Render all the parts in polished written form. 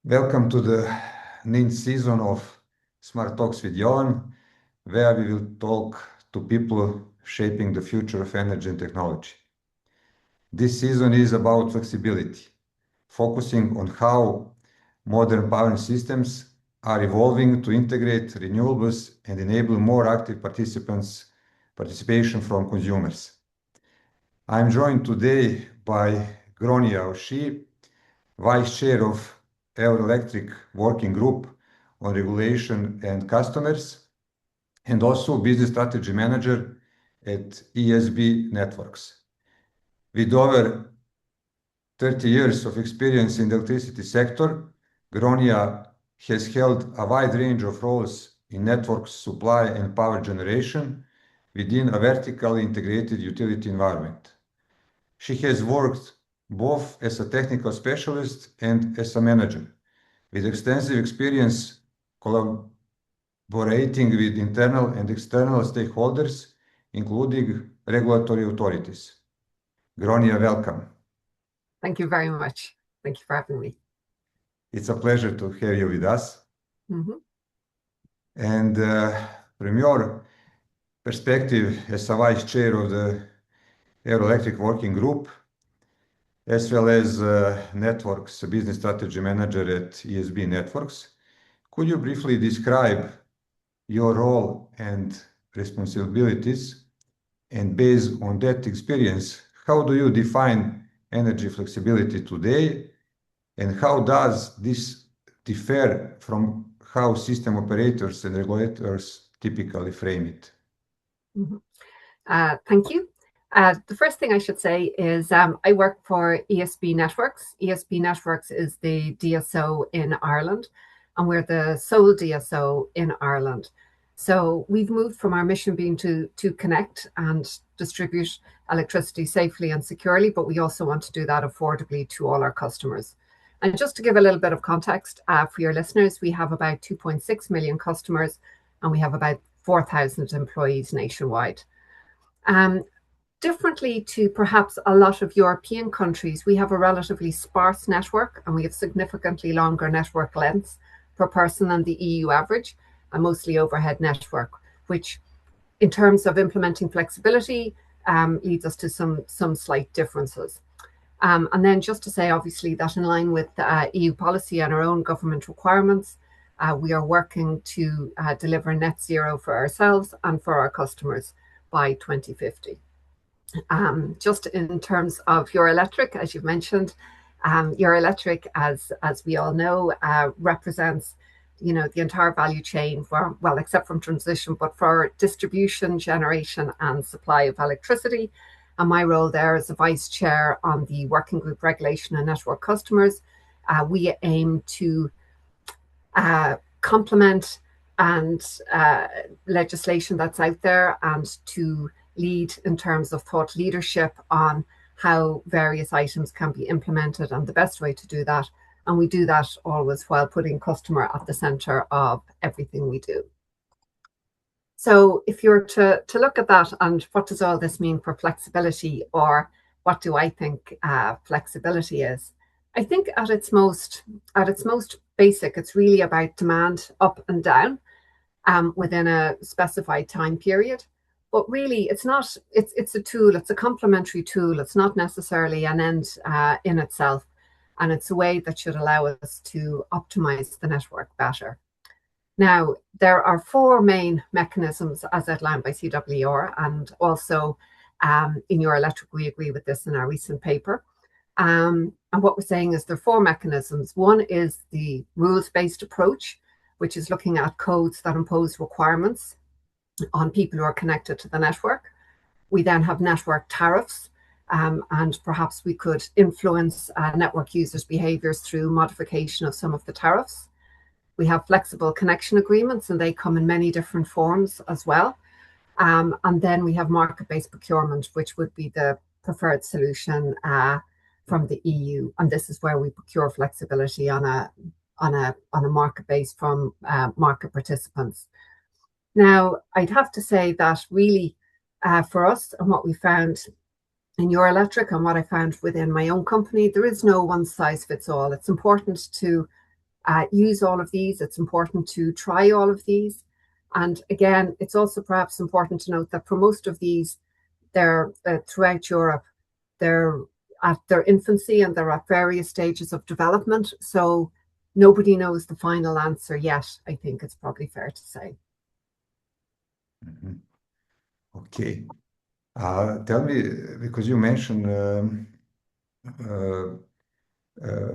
Welcome to the ninth season of Smart Talks with Johan, where we will talk to people shaping the future of energy and technology. This season is about flexibility, focusing on how modern power systems are evolving to integrate renewables and enable more active participation from consumers. I'm joined today by Gráinne, Vice Chair of Electric Working Group on Regulation and Customers, and also Business Strategy Manager at ESB Networks. With over 30 years of experience in the electricity sector, Gráinne has held a wide range of roles in network supply and power generation within a vertically integrated utility environment. She has worked both as a technical specialist and as a manager, with extensive experience collaborating with internal and external stakeholders, including regulatory authorities. Gráinne, welcome. Thank you very much. Thank you for having me. It's a pleasure to have you with us. And from your perspective as a vice chair of the Electric Working Group, as well as Networks Business Strategy Manager at ESB Networks, could you briefly describe your role and responsibilities? And based on that experience, how do you define energy flexibility today? And how does this differ from how system operators and regulators typically frame it? Thank you. The first thing I should say is I work for ESB Networks. ESB Networks is the DSO in Ireland, and we're the sole DSO in Ireland. So we've moved from our mission being to connect and distribute electricity safely and securely, but we also want to do that affordably to all our customers. And just to give a little bit of context for your listeners, we have about 2.6 million customers, and we have about 4,000 employees nationwide. Differently to perhaps a lot of European countries, we have a relatively sparse network, and we have significantly longer network lengths per person than the EU average, a mostly overhead network, which in terms of implementing flexibility leads us to some slight differences. And then just to say, obviously, that in line with EU policy and our own government requirements, we are working to deliver net zero for ourselves and for our customers by 2050. Just in terms of Eurelectric, as you've mentioned, Eurelectric, as we all know, represents the entire value chain for, well, except from transition, but for distribution, generation, and supply of electricity. And my role there as a vice chair on the Working Group Regulation and Network Customers, we aim to complement and legislation that's out there and to lead in terms of thought leadership on how various items can be implemented and the best way to do that. And we do that always while putting customer at the center of everything we do. So if you're to look at that and what does all this mean for flexibility, or what do I think flexibility is? I think at its most basic, it's really about demand up and down within a specified time period. But really, it's not. It's a tool. It's a complementary tool. It's not necessarily an end in itself, and it's a way that should allow us to optimize the network better. Now, there are four main mechanisms as outlined by CWR, and also in Eurelectric, we agree with this in our recent paper. And what we're saying is there are four mechanisms. One is the rules-based approach, which is looking at codes that impose requirements on people who are connected to the network. We then have network tariffs, and perhaps we could influence network users' behaviors through modification of some of the tariffs. We have flexible connection agreements, and they come in many different forms as well. And then we have market-based procurement, which would be the preferred solution from the EU. And this is where we procure flexibility on a market base from market participants. Now, I'd have to say that really for us, and what we found in Eurelectric and what I found within my own company, there is no one size fits all. It's important to use all of these. It's important to try all of these. And again, it's also perhaps important to note that for most of these, they're throughout Europe, they're at their infancy and they're at various stages of development. So nobody knows the final answer yet, I think it's probably fair to say. Mhm. Okay. Tell me, because you mentioned uh,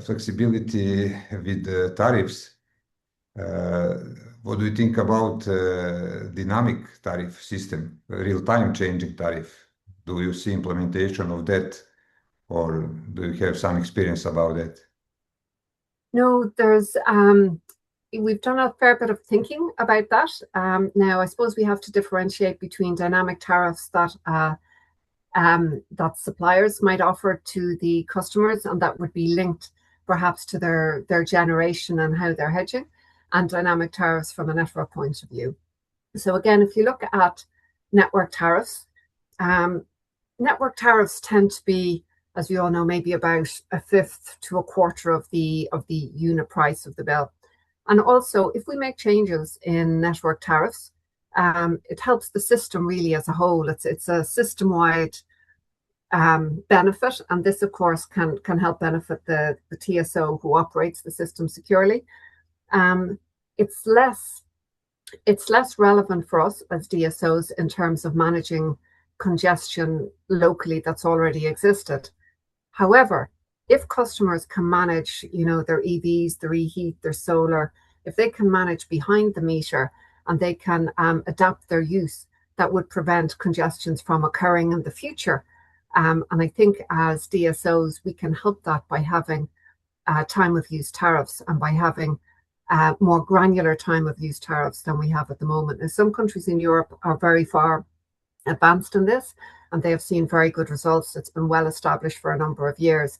flexibility with tariffs. Uh, what do you think about dynamic tariff system, real-time changing tariff? Do you see implementation of that, or do you have some experience about that? No, we've done a fair bit of thinking about that. Now, I suppose we have to differentiate between dynamic tariffs that suppliers might offer to the customers, and that would be linked perhaps to their generation and how they're hedging, and dynamic tariffs from a network point of view. So again, if you look at network tariffs, um, network tariffs tend to be, as we all know, maybe about a fifth to a quarter of the unit price of the bill. And also, if we make changes in network tariffs, it helps the system really as a whole. It's a system-wide benefit, and this, of course, can help benefit the TSO who operates the system securely. Um, it's less it's less relevant for us as DSOs in terms of managing congestion locally that's already existed. However, if customers can manage, their EVs, their reheat, their solar, if they can manage behind the meter and they can adapt their use, that would prevent congestions from occurring in the future. And I think as DSOs, we can help that by having time of use tariffs and by having more granular time of use tariffs than we have at the moment. Now, some countries in Europe are very far advanced in this, and they have seen very good results. It's been well established for a number of years.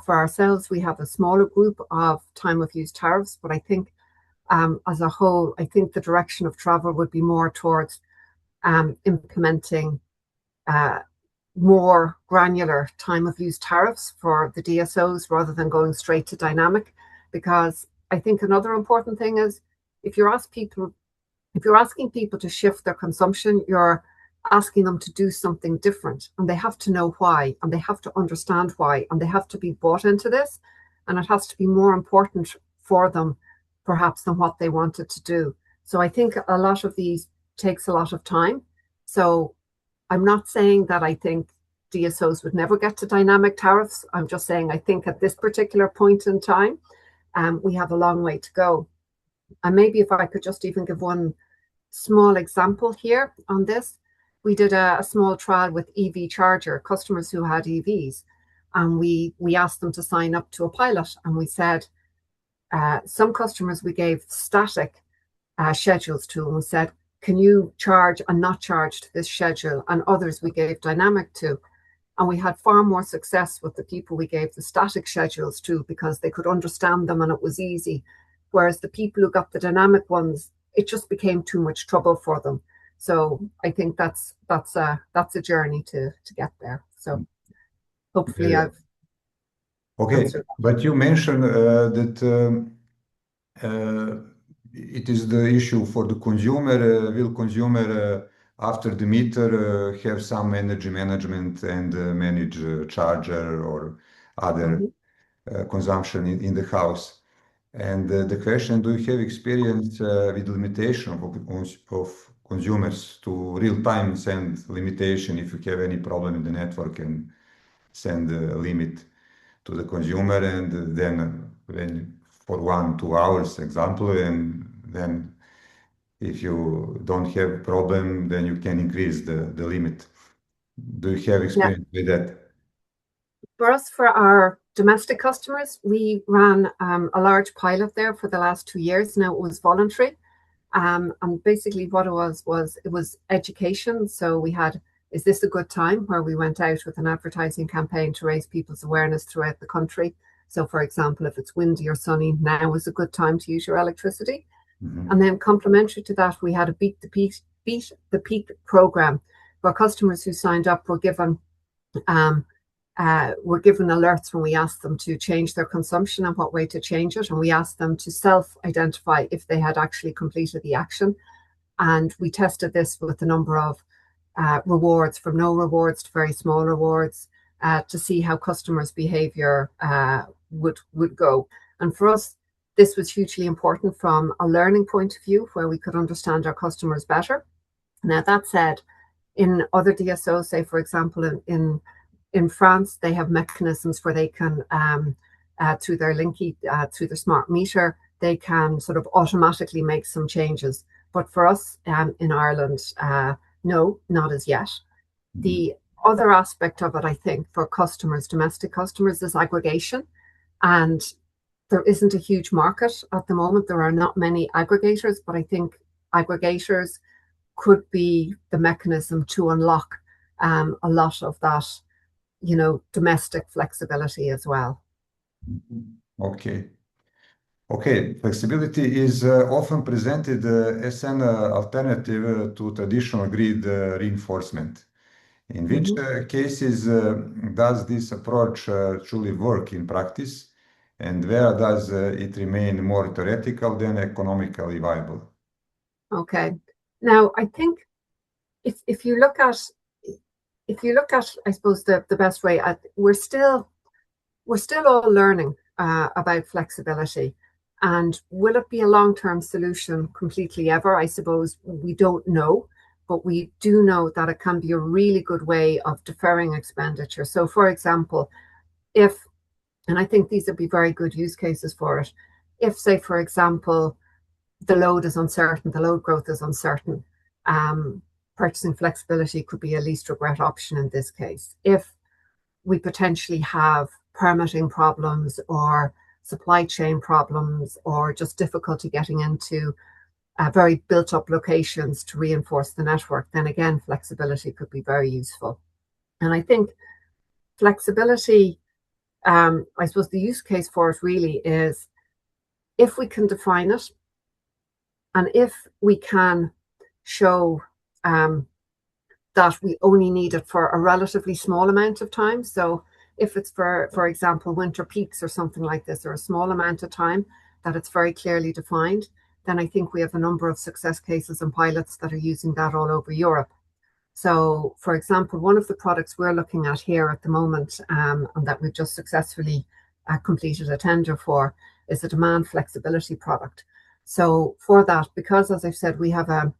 For ourselves, we have a smaller group of time of use tariffs, but I think as a whole, I think the direction of travel would be more towards implementing more granular time of use tariffs for the DSOs rather than going straight to dynamic. Because I think another important thing is if you're asking people to shift their consumption, you're asking them to do something different, and they have to know why, and they have to understand why, and they have to be bought into this, and it has to be more important for them perhaps than what they wanted to do. So I think a lot of these takes a lot of time. So I'm not saying that I think DSOs would never get to dynamic tariffs. I'm just saying I think at this particular point in time, we have a long way to go. And maybe if I could just even give one small example here on this, we did a small trial with EV charger customers who had EVs, and we asked them to sign up to a pilot, and we said some customers we gave static schedules to, and we said, can you charge and not charge to this schedule? And others we gave dynamic to. And we had far more success with the people we gave the static schedules to because they could understand them and it was easy. Whereas the people who got the dynamic ones, it just became too much trouble for them. So I think that's a journey to get there. So hopefully Yeah. I've Okay, answered that. but you mentioned that it is the issue for the consumer. Will consumer after the meter have some energy management and manage charger or other Mhm. consumption in the house? And the question, do you have experience with limitation of consumers to real-time send limitation if you have any problem in the network and send a limit to the consumer and then when for 1 2 hours example and then if you don't have problem then you can increase the limit. Do you have Yeah. experience with that? For us, for our domestic customers, we ran a large pilot there for the last 2 years. Now it was voluntary. And basically what it was education. So we had, is this a good time, where we went out with an advertising campaign to raise people's awareness throughout the country. So for example, if it's windy or sunny, now is a good time to use your electricity. Mhm. And then complementary to that, we had a beat the peak program where customers who signed up were given were given alerts when we asked them to change their consumption and what way to change it. And we asked them to self-identify if they had actually completed the action. And we tested this with a number of rewards, from no rewards to very small rewards, to see how customers' behavior would go. And for us, this was hugely important from a learning point of view, where we could understand our customers better. Now, that said, in other DSOs, say for example in France, they have mechanisms where they can, through their Linky, through the smart meter, they can sort of automatically make some changes. But for us in Ireland, no, not as yet. The other aspect of it, I think, for customers, domestic customers, is aggregation. And there isn't a huge market at the moment. There are not many aggregators, but I think aggregators could be the mechanism to unlock a lot of that, domestic flexibility as well. Okay. Okay, flexibility is often presented as an alternative to traditional grid reinforcement. In which cases does this approach truly work in practice, and where does it remain more theoretical than economically viable? Okay. Now, I think if you look at, I suppose the best way, we're still all learning about flexibility. And will it be a long-term solution completely ever? I suppose we don't know, but we do know that it can be a really good way of deferring expenditure. So for example, and I think these would be very good use cases for it, if, say, for example, the load is uncertain, the load growth is uncertain, purchasing flexibility could be a least regret option in this case. If we potentially have permitting problems or supply chain problems or just difficulty getting into very built up locations to reinforce the network, then again, flexibility could be very useful. And I think flexibility, I suppose the use case for it really is if we can define it and if we can show that we only need it for a relatively small amount of time. So if it's for example, winter peaks or something like this, or a small amount of time that it's very clearly defined, then I think we have a number of success cases and pilots that are using that all over Europe. So, for example, one of the products we're looking at here at the moment, and that we've just successfully completed a tender for, is a demand flexibility product. So for that, because as I've said, we have a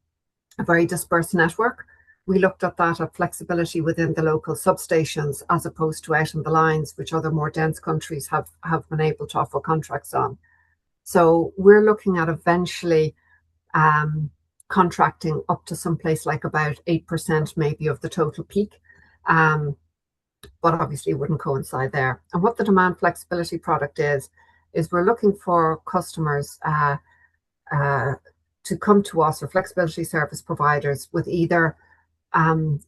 very dispersed network, we looked at that at flexibility within the local substations as opposed to out on the lines, which other more dense countries have been able to offer contracts on. So we're looking at eventually contracting up to someplace like about 8% maybe of the total peak. But obviously it wouldn't coincide there. And what the demand flexibility product is we're looking for customers to come to us, or flexibility service providers, with either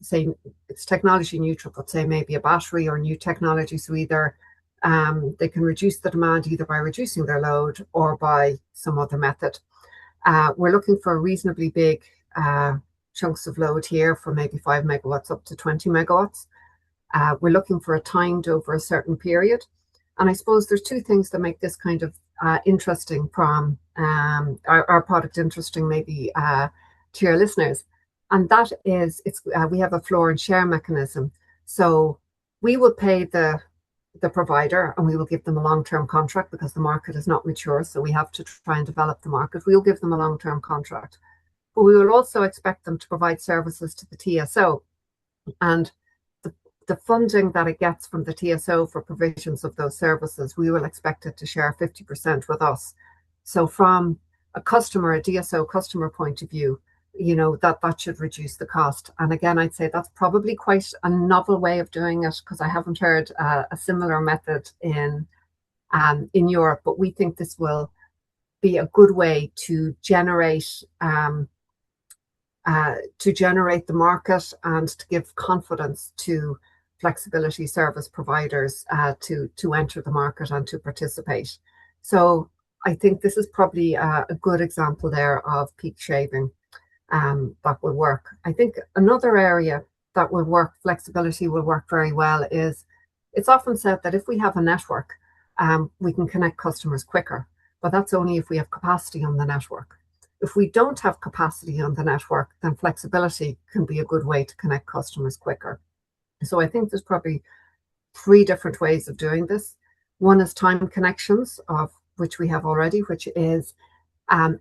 say it's technology neutral, but say maybe a battery or new technology. So either they can reduce the demand either by reducing their load or by some other method. We're looking for reasonably big chunks of load here, from maybe 5 megawatts up to 20 megawatts. We're looking for it timed over a certain period. And I suppose there's two things that make this kind of interesting from our product interesting maybe to your listeners. And that is, we have a floor and share mechanism. So we will pay the provider and we will give them a long-term contract because the market is not mature. So we have to try and develop the market. We'll give them a long-term contract. But we will also expect them to provide services to the TSO. And the funding that it gets from the TSO for provisions of those services, we will expect it to share 50% with us. So from a DSO customer point of view, that should reduce the cost. And again, I'd say that's probably quite a novel way of doing it, because I haven't heard a similar method in Europe. But we think this will be a good way to generate the market and to give confidence to flexibility service providers to enter the market and to participate. So I think this is probably a good example there of peak shaving that will work. I think another area that will work, flexibility will work very well, is it's often said that if we have a network, we can connect customers quicker, but that's only if we have capacity on the network. If we don't have capacity on the network, then flexibility can be a good way to connect customers quicker. So I think there's probably three different ways of doing this. One is time connections, of which we have already, which is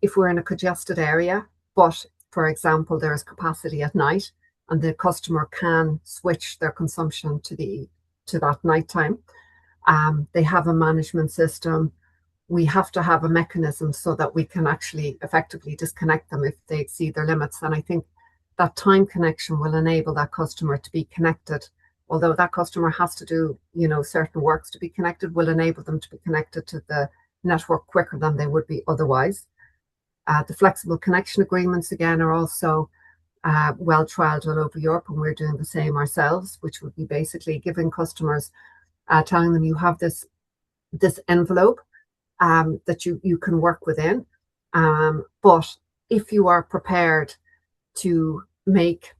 if we're in a congested area, but for example, there is capacity at night and the customer can switch their consumption to that nighttime. They have a management system. We have to have a mechanism so that we can actually effectively disconnect them if they exceed their limits. And I think that time connection will enable that customer to be connected. Although that customer has to do, certain works to be connected, will enable them to be connected to the network quicker than they would be otherwise. The flexible connection agreements, again, are also well trialed all over Europe, and we're doing the same ourselves, which would be basically giving customers, telling them you have this envelope that you can work within. But if you are prepared to make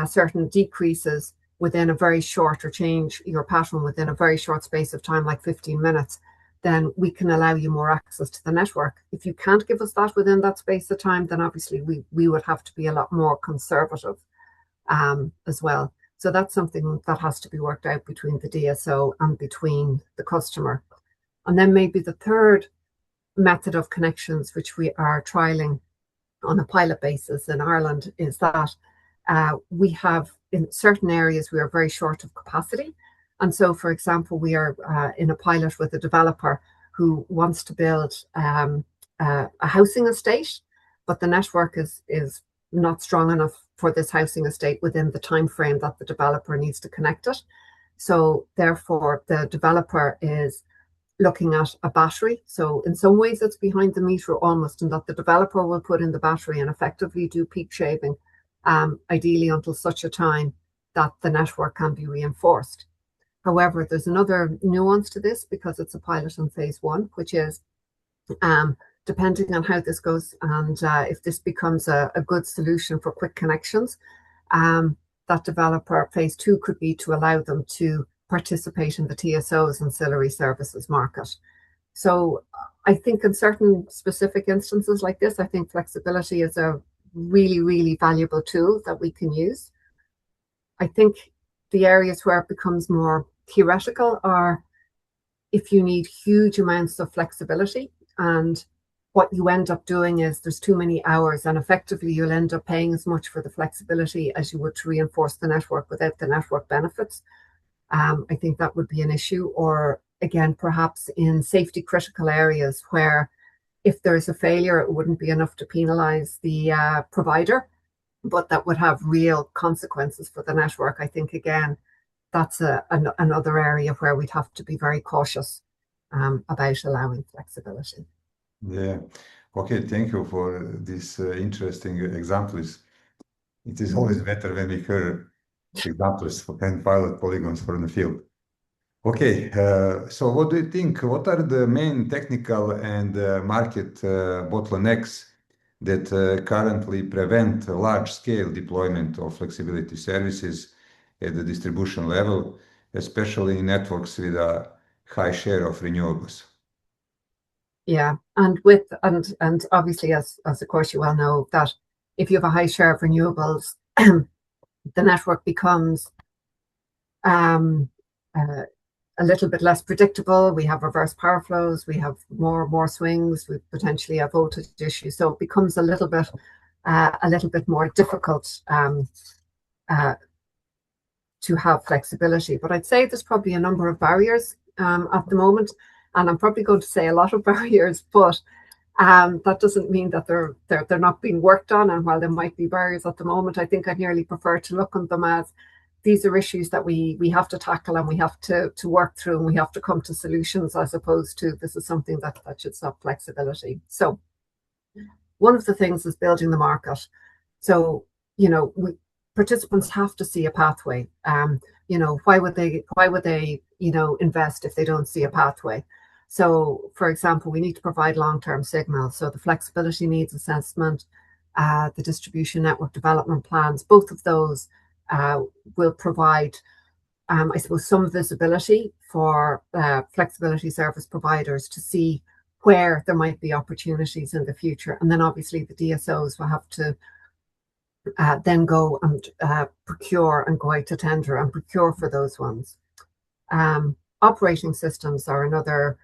certain decreases within a very short, or change your pattern within a very short space of time, like 15 minutes, then we can allow you more access to the network. If you can't give us that within that space of time, then obviously we would have to be a lot more conservative as well. So that's something that has to be worked out between the DSO and between the customer. And then maybe the third method of connections, which we are trialing on a pilot basis in Ireland, is that we have, in certain areas, we are very short of capacity. And so, for example, we are in a pilot with a developer who wants to build a housing estate, but the network is not strong enough for this housing estate within the time frame that the developer needs to connect it. So therefore, the developer is looking at a battery. So in some ways, it's behind the meter almost, in that the developer will put in the battery and effectively do peak shaving, ideally until such a time that the network can be reinforced. However, there's another nuance to this, because it's a pilot in phase one, which is depending on how this goes and if this becomes a good solution for quick connections, that developer, phase two could be to allow them to participate in the TSO's ancillary services market. So I think in certain specific instances like this, I think flexibility is a really, really valuable tool that we can use. I think the areas where it becomes more theoretical are if you need huge amounts of flexibility, and what you end up doing is there's too many hours, and effectively you'll end up paying as much for the flexibility as you would to reinforce the network without the network benefits. I think that would be an issue. Or again, perhaps in safety critical areas where if there's a failure, it wouldn't be enough to penalize the provider, but that would have real consequences for the network. I think, again, that's another area where we'd have to be very cautious about allowing flexibility. Yeah. Okay, thank you for these interesting examples. It is always better when we hear examples and pilot polygons from the field. Okay, so what do you think? What are the main technical and market bottlenecks that currently prevent a large-scale deployment of flexibility services at the distribution level, especially in networks with a high share of renewables? Yeah, and obviously, as of course you well know, that if you have a high share of renewables, the network becomes um, a little bit less predictable. We have reverse power flows, we have more swings, we potentially have voltage issues. So it becomes a little bit more difficult to have flexibility. But I'd say there's probably a number of barriers at the moment, and I'm probably going to say a lot of barriers, but that doesn't mean that they're not being worked on. And while there might be barriers at the moment, I think I'd nearly prefer to look on them as these are issues that we have to tackle, and we have to work through, and we have to come to solutions, as opposed to this is something that should stop flexibility. So one of the things is building the market. So, participants have to see a pathway. Why would they invest if they don't see a pathway? So, for example, we need to provide long-term signals. So the flexibility needs assessment, the distribution network development plans, both of those will provide I suppose, some visibility for flexibility service providers to see where there might be opportunities in the future. And then obviously the DSOs will have to then go and procure and go out to tender and procure for those ones. Operating systems are another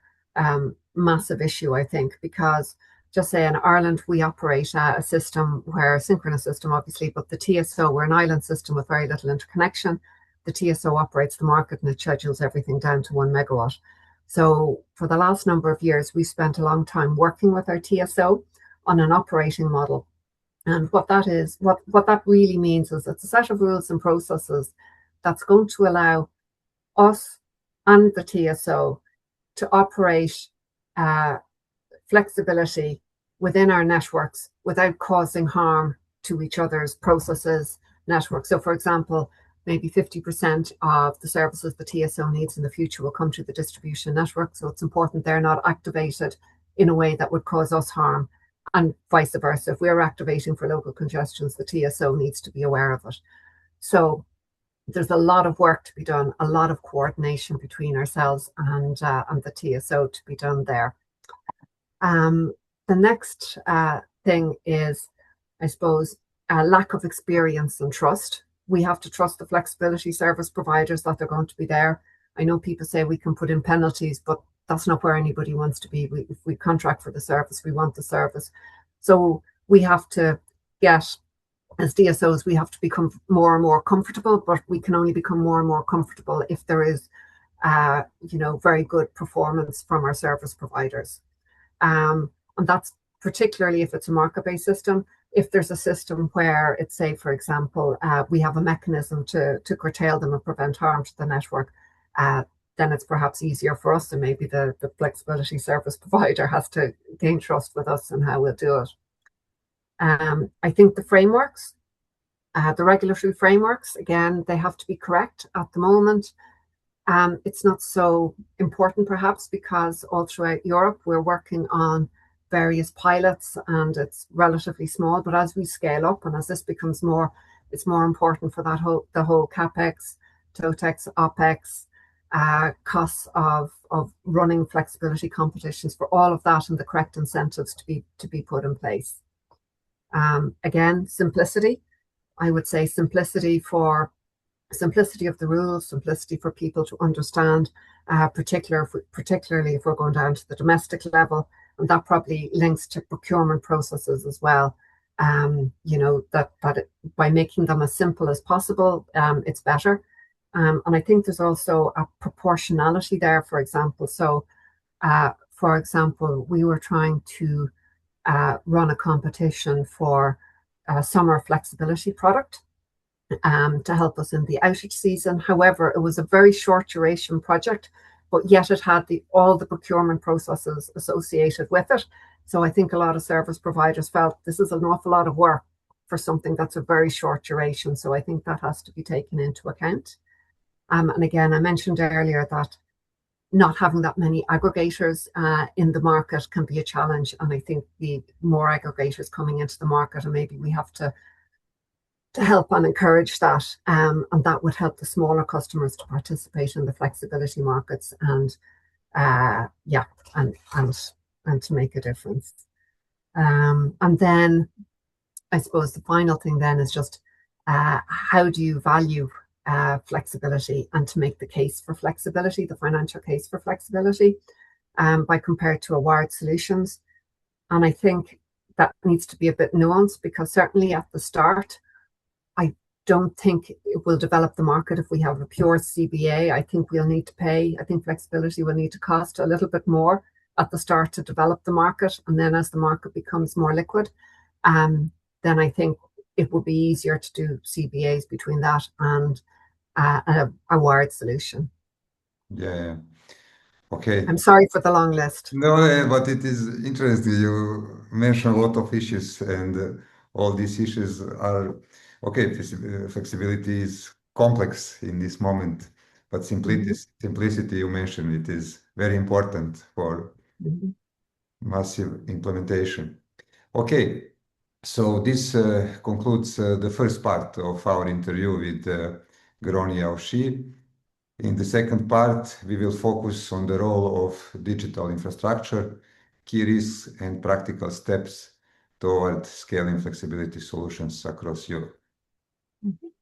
massive issue, I think, because just say in Ireland, we operate a system where a synchronous system, obviously, but the TSO, we're an island system with very little interconnection. The TSO operates the market and it schedules everything down to 1 megawatt. So for the last number of years, we spent a long time working with our TSO on an operating model. And what that is, what that really means is it's a set of rules and processes that's going to allow us and the TSO to operate flexibility within our networks without causing harm to each other's processes, networks. So for example, maybe 50% of the services the TSO needs in the future will come to the distribution network. So it's important they're not activated in a way that would cause us harm, and vice versa. If we're activating for local congestions, the TSO needs to be aware of it. So there's a lot of work to be done, a lot of coordination between ourselves and the TSO to be done there. The next thing is, I suppose, a lack of experience and trust. We have to trust the flexibility service providers that they're going to be there. I know people say we can put in penalties, but that's not where anybody wants to be. If we contract for the service, we want the service. So we have to get, as DSOs, we have to become more and more comfortable, but we can only become more and more comfortable if there is, very good performance from our service providers. And that's particularly if it's a market-based system. If there's a system where it's, say, for example, we have a mechanism to curtail them and prevent harm to the network, then it's perhaps easier for us, and maybe the flexibility service provider has to gain trust with us and how we'll do it. I think the frameworks, the regulatory frameworks, again, they have to be correct at the moment. It's not so important perhaps because all throughout Europe we're working on various pilots and it's relatively small, but as we scale up and as this becomes more, it's more important for the whole CapEx, TOTEX, OpEx, costs of running flexibility competitions, for all of that and the correct incentives to be put in place. Again, simplicity. I would say simplicity of the rules, simplicity for people to understand, particularly if we're going down to the domestic level, and that probably links to procurement processes as well. That by making them as simple as possible, it's better. And I think there's also a proportionality there, for example. So, for example, we were trying to run a competition for a summer flexibility product to help us in the outage season. However, it was a very short duration project, but yet it had all the procurement processes associated with it. So I think a lot of service providers felt this is an awful lot of work for something that's a very short duration. So I think that has to be taken into account. And again, I mentioned earlier that not having that many aggregators in the market can be a challenge. And I think the more aggregators coming into the market, and maybe we have to help and encourage that. And that would help the smaller customers to participate in the flexibility markets and to make a difference. And then I suppose the final thing then is just how do you value flexibility and to make the case for flexibility, the financial case for flexibility, by compared to a wired solutions. And I think that needs to be a bit nuanced because certainly at the start, I don't think it will develop the market if we have a pure CBA. I think we'll need to pay. I think flexibility will need to cost a little bit more at the start to develop the market. And then as the market becomes more liquid, then I think it will be easier to do CBAs between that and a wired solution. Yeah. Okay. I'm sorry for the long list. No, but it is interesting. You mentioned a lot of issues, and all these issues are okay. Flexibility is complex in this moment, but simplicity you mentioned, it is very important for massive implementation. Okay, so this concludes the first part of our interview with Gráinne. In the second part, we will focus on the role of digital infrastructure, key risks, and practical steps toward scaling flexibility solutions across Europe. Mhm.